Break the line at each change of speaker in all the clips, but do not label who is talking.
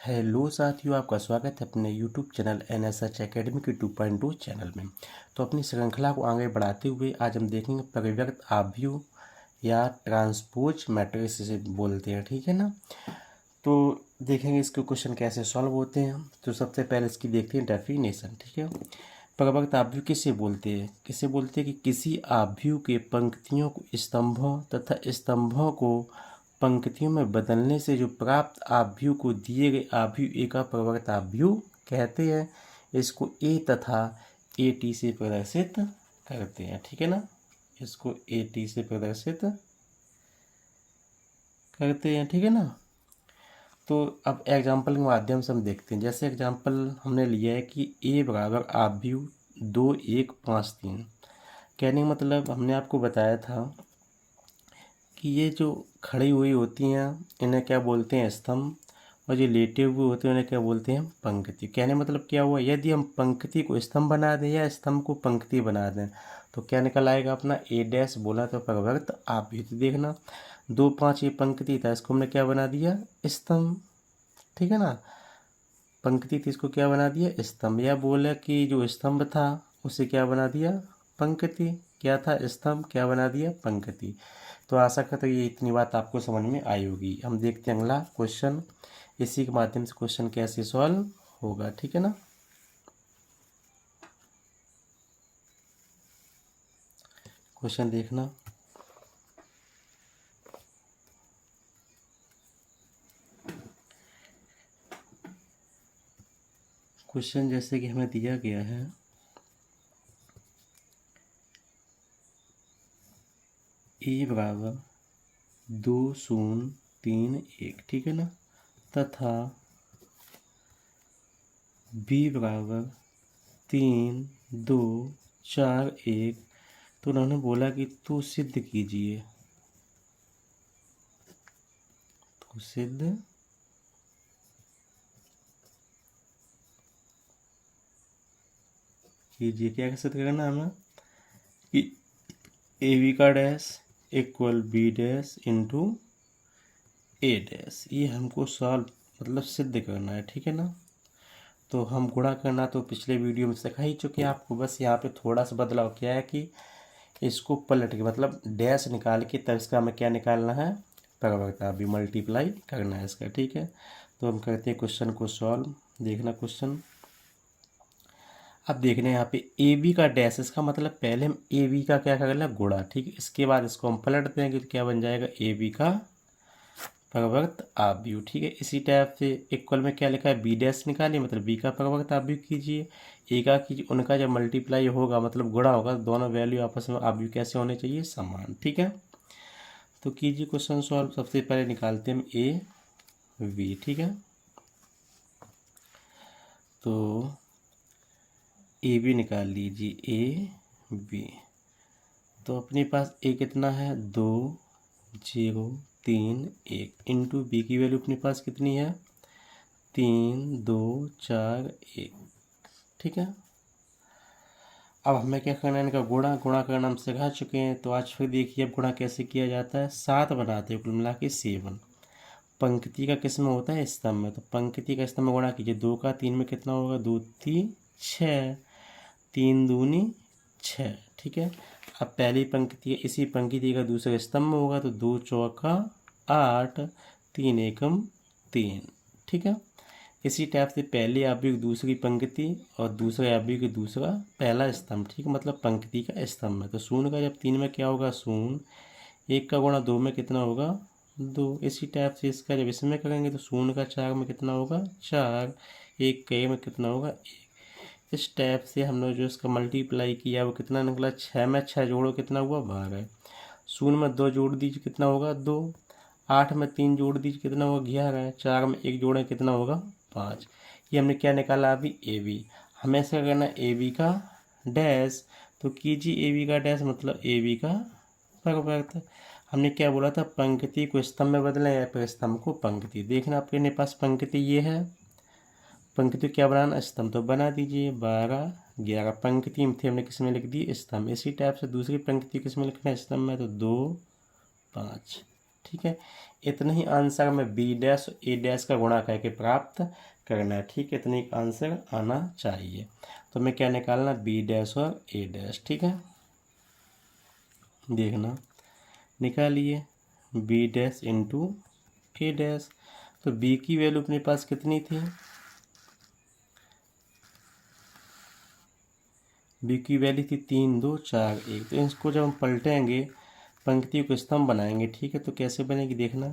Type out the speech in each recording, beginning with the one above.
Hello साथियों, आपका स्वागत है अपने यूट्यूब चैनल NSH एकेडमी के 2.2 चैनल में। तो अपनी श्रृंखला को आगे बढ़ाते हुए आज हम देखेंगे परिव्यक्त आव्यूह या ट्रांसपोज मैट्रिक्स जिसे बोलते हैं, ठीक है ना। तो देखेंगे इसके क्वेश्चन कैसे सॉल्व होते हैं। तो सबसे पहले इसकी देखते हैं डेफिनेशन, ठीक है। परिव्यक्त आव्यूह किसे बोलते हैं? कि किसी आव्यूह के पंक्तियों को स्तंभों तथा स्तंभों को पंक्तियों में बदलने से जो प्राप्त आव्यूह को दिए गए आव्यूह ए का परिव्यक्त आव्यूह कहते हैं। इसको ए तथा ए टी से प्रदर्शित करते हैं, ठीक है ना। इसको ए टी से प्रदर्शित करते हैं, ठीक है ना। तो अब एग्जाम्पल के माध्यम से हम देखते हैं। जैसे एग्जाम्पल हमने लिया है कि ए बराबर आव्यूह 2 1 5 3। कहने का मतलब हमने आपको बताया था कि ये जो खड़ी हुई होती हैं इन्हें क्या बोलते हैं? स्तंभ। और जो लेटे हुए होते हैं उन्हें क्या बोलते हैं? पंक्ति। कहने मतलब क्या हुआ, यदि हम पंक्ति को स्तंभ बना दें या स्तंभ को पंक्ति बना दें तो क्या निकल आएगा अपना ए डैश। बोला तो परिव्यक्त आव्यूह। तो देखना 2 5 ये पंक्ति था, इसको हमने क्या बना दिया? स्तंभ, ठीक है ना। पंक्ति थी, इसको क्या बना दिया? स्तंभ। या बोला कि जो स्तंभ था उसे क्या बना दिया? पंक्ति। क्या था? स्तंभ। क्या बना दिया? पंक्ति। तो आशा करता हूँ ये इतनी बात आपको समझ में आई होगी। हम देखते हैं अगला क्वेश्चन, इसी के माध्यम से क्वेश्चन कैसे सॉल्व होगा, ठीक है ना। क्वेश्चन देखना। क्वेश्चन जैसे कि हमें दिया गया है, ए बराबर 2 0 3 1, ठीक है ना, तथा बी बराबर 3 2 4 1। तो उन्होंने बोला कि तो सिद्ध कीजिए। तो सिद्ध कीजिए। क्या सिद्ध करना हमें? कि ए बी का dash equal B dash into A dash. ये हमको सॉल्व मतलब सिद्ध करना है, ठीक है ना। तो हम गुणा करना तो पिछले वीडियो में सिखा ही चुके हैं आपको। बस यहाँ पे थोड़ा सा बदलाव क्या है कि इसको पलट के मतलब डैश निकाल के तब इसका हमें क्या निकालना है? परिव्यक्त आव्यूह मल्टीप्लाई करना है इसका, ठीक है। तो हम करते हैं क्वेश्चन को सॉल्व। देखना क्वेश्चन। अब देखना यहाँ पे ए बी का डैश, इसका मतलब पहले हम ए बी का क्या करना? गुणा, ठीक है। इसके बाद इसको हम पलट देंगे तो क्या बन जाएगा? ए बी का परिव्यक्त आव्यूह, ठीक है। इसी टाइप से इक्वल में क्या लिखा है? बी डैश निकालिए, मतलब बी का परिव्यक्त आव्यूह कीजिए। ए का कीजिए, उनका जब मल्टीप्लाई होगा मतलब गुणा होगा तो दोनों वैल्यू आपस में आव्यूह कैसे होने चाहिए? समान, ठीक है। तो कीजिए क्वेश्चन सॉल्व। सबसे पहले निकालते हैं हम ए बी, ठीक है। तो ए बी निकाल लीजिए, ए बी। तो अपने पास ए कितना है? 2 0 3 1 इंटू बी की वैल्यू अपने पास कितनी है? 3 2 4 1, ठीक है। अब हमें क्या करना है? इनका गुणा करना हम सिखा चुके हैं। तो आज फिर देखिए अब गुणा कैसे किया जाता है। 7 बनाते हैं कुल मिला के 7। पंक्ति का किस में होता है? स्तंभ में। तो पंक्ति का स्तंभ में गुणा कीजिए। 2 का 3 में कितना होगा? 2 3 6, 3 दूनी 6, ठीक है। अब पहली पंक्ति है, इसी पंक्ति का दूसरे स्तंभ में होगा तो 2 चौका 8, 3 एकम 3, ठीक है। इसी टाइप से पहले आव्यूह की दूसरी पंक्ति और दूसरे आव्यूह की दूसरा पहला स्तंभ, ठीक है। मतलब पंक्ति का स्तंभ है। तो शून्य का जब 3 में क्या होगा? शून्य। 1 का गुणा 2 में कितना होगा? 2। इसी टाइप से इसका जब इसमें करेंगे तो शून्य का 4 में कितना होगा? 4। 1 का में कितना होगा? 1। इस टाइप से हमने जो इसका मल्टीप्लाई किया वो कितना निकला? 6 में 6 जोड़ो कितना हुआ? 12। शून्य में 2 जोड़ दीजिए कितना होगा? 2। 8 में 3 जोड़ दीजिए कितना होगा? 11। 4 में 1 जोड़े कितना होगा? 5। ये हमने क्या निकाला अभी? A B. हमें ऐसा करना ए बी का डैश। तो कीजिए ए बी का डैश मतलब ए बी का परिव्यक्त। हमने क्या बोला था? पंक्ति को स्तंभ में बदलें या फिर स्तंभ को पंक्ति। देखना आपके पास पंक्ति ये है, पंक्ति क्या बनाना? स्तंभ। तो बना दीजिए। 12 11 पंक्ति में थे, हमने किस में लिख दी? स्तंभ। इसी टाइप से दूसरी पंक्ति किस में लिखना है? स्तंभ में। तो 2 5, ठीक है। इतना ही आंसर में बी डैश और ए डैश का गुणा करके प्राप्त करना है। ठीक है, इतनी आंसर आना चाहिए। तो मैं क्या निकालना, बी डैश और ए डैश। ठीक है, देखना निकालिए B dash into A dash. तो बी की वैल्यू अपने पास कितनी थी, बी की वैल्यू थी 3 2 4 1। तो इसको जब हम पलटेंगे, पंक्तियों को स्तंभ बनाएंगे। ठीक है, तो कैसे बनेगी देखना,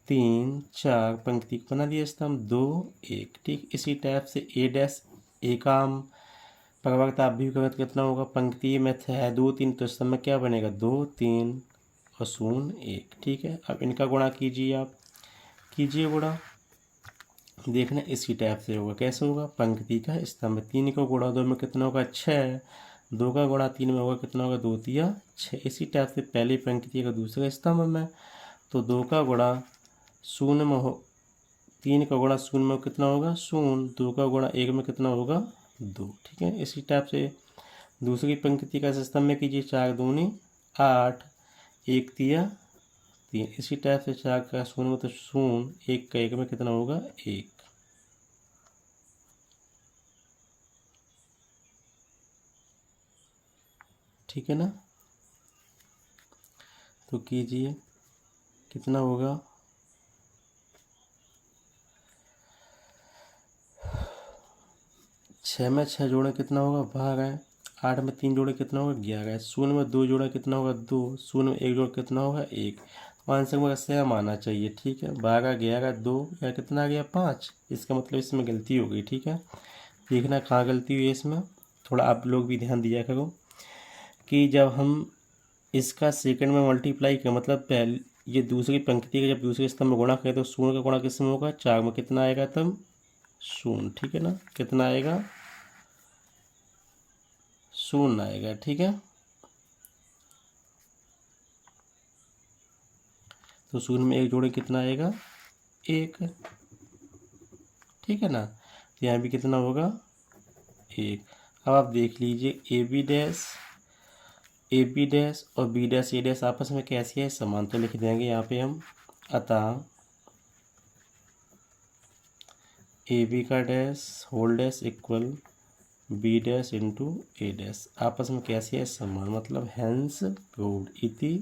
3 4 पंक्ति को बना दिया स्तंभ, 2 1। ठीक, इसी टाइप से ए डैश एकाम प्रवर्त आप भी करत कितना होगा, पंक्ति में है 2 3 तो स्तंभ में क्या बनेगा, 2 3 और 0 1। ठीक है, अब इनका गुणा कीजिए, आप कीजिए गुणा, देखना इसी टाइप से होगा। कैसे होगा, पंक्ति का स्तंभ 3 का गुणा 2 में कितना होगा 6, 2 का गुणा 3 में होगा कितना होगा 2 3 6। इसी टाइप से पहली पंक्ति का दूसरे स्तंभ में, तो 2 का गुणा 0 में हो, 3 का गुणा 0 में कितना होगा 0, 2 का गुणा 1 में कितना होगा 2। ठीक है, इसी टाइप से दूसरी पंक्ति का स्तंभ में कीजिए, 4 दूनी 8, 1 3 3। इसी टाइप से 4 का 0 में तो 0, 1 का 1 में कितना होगा 1। ठीक है ना, तो कीजिए कितना होगा, 6 में 6 जोड़े कितना होगा 12, 8 में 3 जोड़े कितना होगा 11, 0 में 2 जोड़ा कितना होगा 2, 0 में 1 जोड़ कितना होगा 1। आंसर में सेम आना चाहिए। ठीक है, 12 11 2 या कितना आ गया 5। इसका मतलब इसमें गलती हो गई। ठीक है, देखना कहाँ गलती हुई है इसमें, थोड़ा आप लोग भी ध्यान दिया करो कि जब हम इसका सेकंड में मल्टीप्लाई कर, मतलब पहले ये दूसरी पंक्ति का जब दूसरे स्तंभ में गुणा करें तो 0 का गुणा किस में होगा 4 में, कितना आएगा तब 0। ठीक है ना, कितना आएगा 0 आएगा। ठीक है, तो 0 में 1 जोड़े कितना आएगा 1। ठीक है ना, तो यहाँ भी कितना होगा 1। अब आप देख लीजिए ए बी डैश और बी डैश ए डैश आपस में कैसी है, समान। तो लिख देंगे यहाँ पे हम, अतः ए बी का dash whole dash equal B dash into A dash आपस में कैसी है, समान। मतलब हैंस प्रूव्ड इति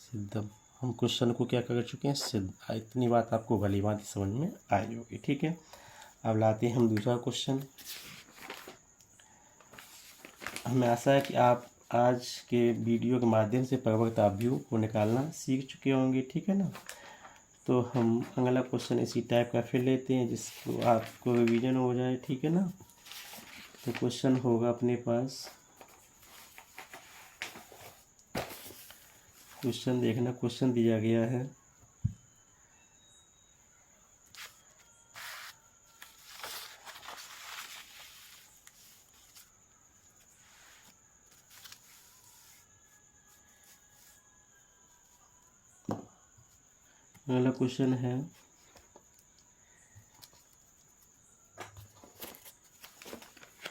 सिद्धम। हम क्वेश्चन को क्या कर चुके हैं, सिद्ध। इतनी बात आपको भली भांति समझ में आई होगी। ठीक है, अब लाते हैं हम दूसरा क्वेश्चन। हमें आशा है कि आप आज के वीडियो के माध्यम से प्रवर्त अवयव को निकालना सीख चुके होंगे। ठीक है ना, तो हम अगला क्वेश्चन इसी टाइप का फिर लेते हैं जिसको आपको रिवीजन हो जाए। ठीक है ना, तो क्वेश्चन होगा अपने पास, क्वेश्चन देखना, क्वेश्चन दिया गया है अगला क्वेश्चन है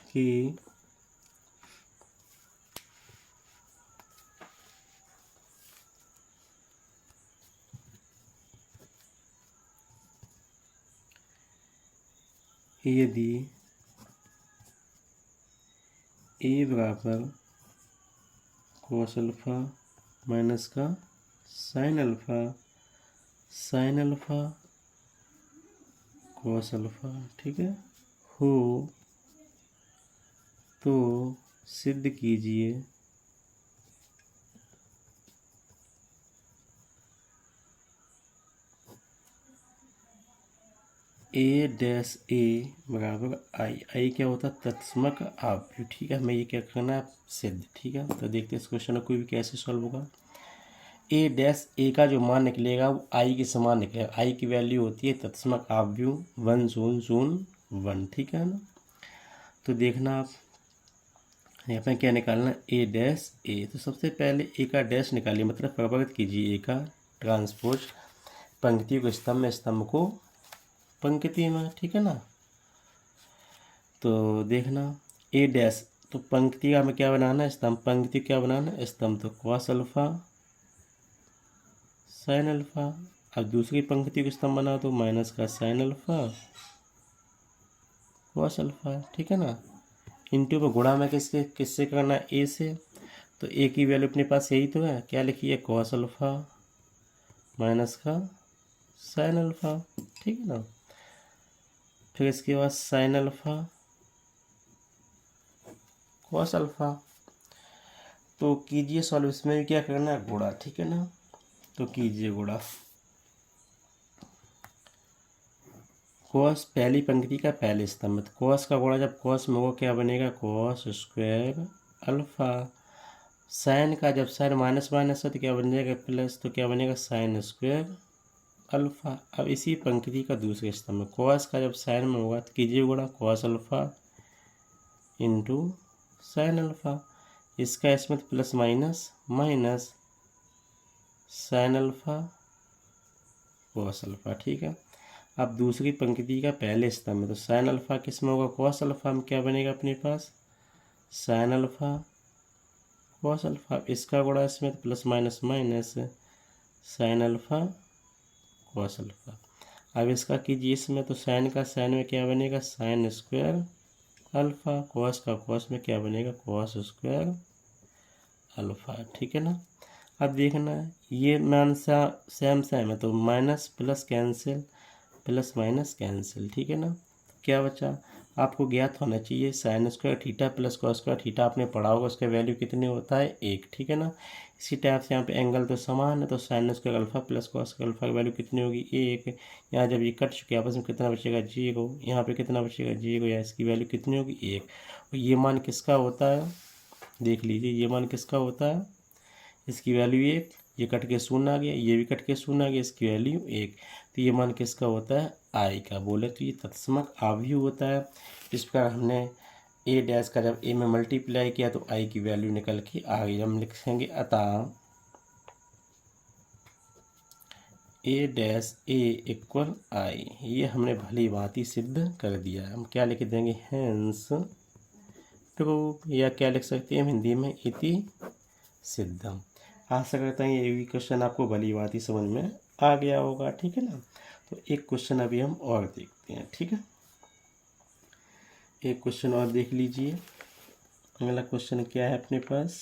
कि यदि ए बराबर cos अल्फा माइनस का sin अल्फा cos अल्फा, ठीक है, हो तो सिद्ध कीजिए ए डैश ए बराबर आई क्या होता है, तत्समक अवयव। ठीक है, हमें ये क्या करना है, सिद्ध। ठीक है, तो देखते हैं इस क्वेश्चन को भी कैसे सॉल्व होगा। ए डैश ए का जो मान निकलेगा वो आई के समान निकलेगा। आई की वैल्यू होती है तत्समक अवयव 1 0 0 1। ठीक है ना, तो देखना आप यहाँ पे क्या निकालना, ए डैश ए। तो सबसे पहले ए का डैश निकालिए, मतलब प्रवर्त कीजिए ए का ट्रांसपोज पंक्ति को स्तंभ में, स्तंभ को पंक्ति में। ठीक है ना, तो देखना ए डैश, तो पंक्ति का हमें क्या बनाना है, स्तंभ। पंक्ति क्या बनाना है, स्तंभ। तो cos अल्फा साइन अल्फ़ा। अब दूसरी पंक्ति को स्तंभ बना तो माइनस का साइन अल्फ़ा कॉस अल्फ़ा, ठीक है ना। इंटू पर गुणा में किससे करना है, ए से, तो ए की वैल्यू अपने पास यही तो है, क्या लिखिए कॉस अल्फ़ा माइनस का साइन अल्फ़ा, ठीक है ना। फिर इसके बाद साइन अल्फ़ा कॉस अल्फ़ा। तो कीजिए सॉल्व, इसमें भी क्या करना है, गुणा, ठीक है ना। तो कीजिए गुणा, कॉस पहली पंक्ति का पहले स्तंभ, कॉस का गुणा जब कॉस में होगा क्या बनेगा, कॉस स्क्वायर अल्फ़ा। साइन का जब साइन माइनस माइनस है तो क्या बन जाएगा, प्लस, तो क्या बनेगा साइन स्क्वायर अल्फ़ा। अब इसी पंक्ति का दूसरे स्तंभ में कॉस का जब साइन में होगा तो कीजिए गुणा cos alpha into sine alpha. इसका इसमें तो plus minus minus sine alpha cos alpha, ठीक है। अब दूसरी पंक्ति का पहले स्तंभ में तो साइन अल्फ़ा किस में होगा, कॉस अल्फ़ा में, क्या बनेगा अपने पास साइन अल्फ़ा कॉस अल्फ़ा। इसका गुणा इसमें तो plus minus minus sine alpha cos alpha. अब इसका कीजिए इसमें तो साइन का साइन में क्या बनेगा, साइन स्क्वायर अल्फ़ा, कॉस का कॉस में क्या बनेगा, कॉस स्क्वायर अल्फ़ा, ठीक है ना। अब देखना ये मान सा सेम सेम है तो minus plus cancel, plus minus cancel, ठीक है ना। क्या बचा, आपको ज्ञात होना चाहिए sine square theta plus cos square theta, आपने पढ़ा होगा, उसका वैल्यू कितने होता है, एक, ठीक है ना। इसी टाइप से यहाँ पे एंगल तो समान है तो sine square alpha plus cos square alpha की वैल्यू कितनी होगी, एक। यहाँ जब ये कट चुके आपस में कितना बचेगा, जीरो। यहाँ पे कितना बचेगा, जीरो, या इसकी वैल्यू कितनी होगी, एक। और ये मान किसका होता है, देख लीजिए, ये मान किसका होता है, इसकी वैल्यू एक, ये कट के शून्य आ गया, ये भी कट के शून्य आ गया, इसकी वैल्यू एक। तो ये मान किसका होता है, आई का। बोले तो ये तत्समक आव्यूह होता है। इस प्रकार हमने ए डैश का जब ए में मल्टीप्लाई किया तो आई की वैल्यू निकल के आ गई। हम लिखेंगे अतः ए डैश ए इक्वल आई। ये हमने भली भांति सिद्ध कर दिया है। हम क्या लिख देंगे, हेंस प्रूव, या क्या लिख सकते हैं हिंदी में, इति सिद्धम। आशा करता हूँ ये भी क्वेश्चन आपको भली भांति समझ में आ गया होगा, ठीक है ना। तो एक क्वेश्चन अभी हम और देखते हैं, ठीक है। एक क्वेश्चन और देख लीजिए। अगला क्वेश्चन क्या है अपने पास,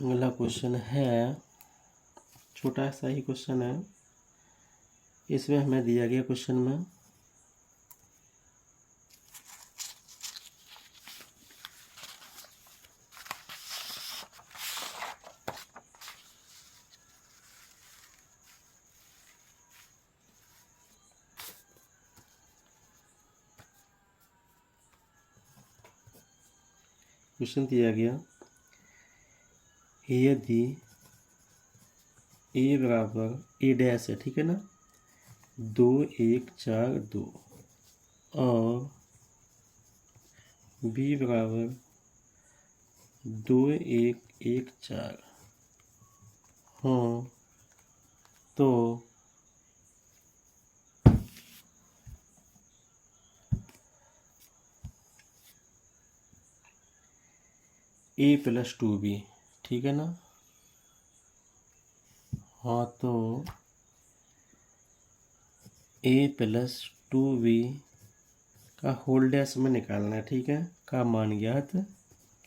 अगला क्वेश्चन है, छोटा सा ही क्वेश्चन है। इसमें हमें दिया गया क्वेश्चन में क्वेश्चन दिया गया, यदि ए बराबर ए डैश है, ठीक है ना, 2 1 4 2 और बी बराबर 2 1 1 4 हो तो ए प्लस 2b, ठीक है ना। हाँ तो ए प्लस 2b का होल डैश में निकालना है, ठीक है, का मान ज्ञात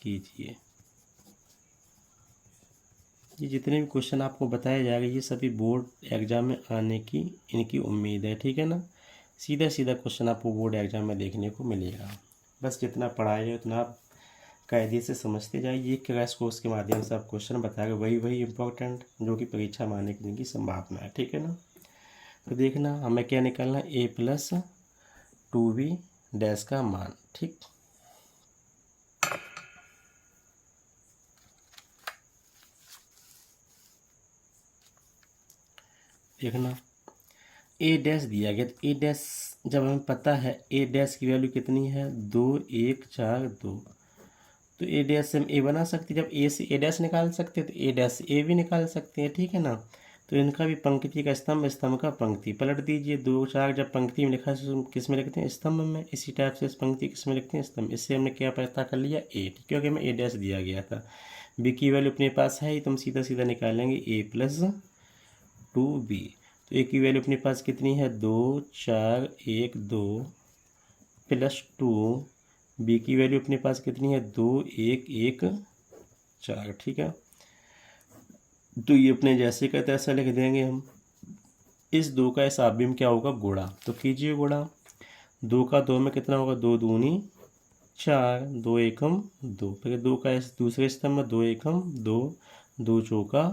कीजिए। ये जितने भी क्वेश्चन आपको बताया जाएगा ये सभी बोर्ड एग्जाम में आने की इनकी उम्मीद है, ठीक है ना। सीधा सीधा क्वेश्चन आपको बोर्ड एग्जाम में देखने को मिलेगा। बस जितना पढ़ाया है उतना आप कायदे से समझते जाइए। क्रैश कोर्स के माध्यम से आप क्वेश्चन बताएगा वही इम्पोर्टेंट जो कि परीक्षा में आने की संभावना है, ठीक है ना। तो देखना हमें क्या निकालना है, ए प्लस 2b डैश का मान, ठीक। देखना ए डैश दिया गया तो ए डैश जब हमें पता है ए डैश की वैल्यू कितनी है, 2 1 4 2, तो ए डैश से हम ए बना सकते हैं। जब ए से ए डैश निकाल सकते हैं तो ए डैश से ए भी निकाल सकते हैं, ठीक है ना। तो इनका भी पंक्ति का स्तंभ, स्तंभ का पंक्ति। पलट दीजिए, 2 4 जब पंक्ति में लिखा है किस में लिखते हैं, स्तंभ में। इसी टाइप से इस पंक्ति किस में लिखते हैं, स्तंभ। इससे हमने क्या पता कर लिया, ए, क्योंकि हमें ए डैश दिया गया था। बी की वैल्यू अपने पास है, तो हम सीधा सीधा निकालेंगे ए प्लस 2b। तो ए की वैल्यू अपने पास कितनी है, 2 4 1 2 प्लस 2। बी की वैल्यू अपने पास कितनी है, 2 1 1 4। ठीक है, तो ये अपने जैसे का तैसा लिख देंगे हम। इस 2 का इस आबी में क्या होगा, गुणा। तो कीजिए गुणा। 2 का 2 में कितना होगा, 2 दूनी 4, 2 एकम 2। फिर 2 का इस दूसरे स्तंभ में 2 एकम 2, 2 चौका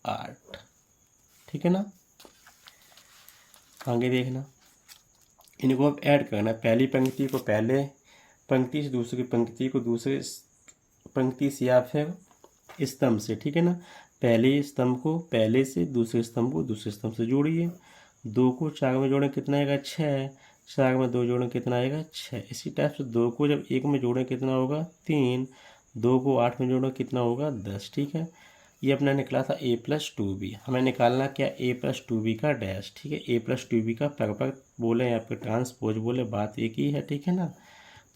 8। ठीक है ना। आगे देखना, इनको अब ऐड करना। पहली पंक्ति को पहले पंक्ति से, दूसरी पंक्ति को दूसरे पंक्ति से, या फिर स्तंभ से। ठीक है ना। पहले स्तंभ को पहले से, दूसरे स्तंभ को दूसरे स्तंभ से जोड़िए। 2 को 4 में जोड़ें कितना आएगा, 6। 4 में 2 जोड़ें कितना आएगा, 6। इसी टाइप से 2 को जब 1 में जोड़ें कितना होगा, 3। 2 को 8 में जोड़ें कितना होगा, 10। ठीक है, ये अपना निकला था a प्लस 2b। हमें निकालना क्या, a प्लस 2b का डैश। ठीक है, a प्लस 2b का परफेक्ट बोले या फिर ट्रांसपोज बोले, बात एक ही है। ठीक है ना।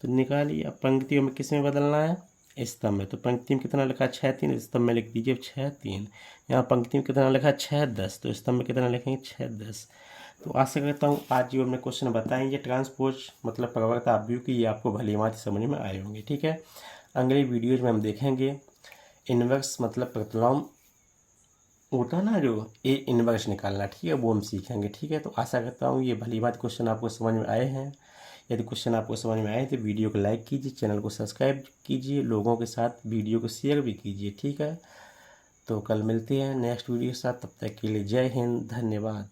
तो निकालिए। अब पंक्तियों में किस में बदलना है, स्तंभ में। तो पंक्ति में कितना लिखा, 6 3। स्तंभ में लिख दीजिए 6 3। यहाँ पंक्ति में कितना लिखा, 6 10। तो स्तंभ में कितना लिखेंगे, 6 10। तो आशा करता हूँ आज जो हमने क्वेश्चन बताएंगे ट्रांसपोज मतलब प्रवर्त आव्यूह की, ये आपको भली भांति समझ में आए होंगे। ठीक है, अगले वीडियोज में हम देखेंगे इनवर्स मतलब प्रतिलोम होता ना, जो ए इनवर्स निकालना। ठीक है, वो हम सीखेंगे। ठीक है, तो आशा करता हूँ ये भली बात क्वेश्चन आपको समझ में आए हैं। यदि क्वेश्चन आपको समझ में आए तो वीडियो को लाइक कीजिए, चैनल को सब्सक्राइब कीजिए, लोगों के साथ वीडियो को शेयर भी कीजिए। ठीक है, तो कल मिलते हैं नेक्स्ट वीडियो के साथ। तब तक के लिए जय हिंद, धन्यवाद।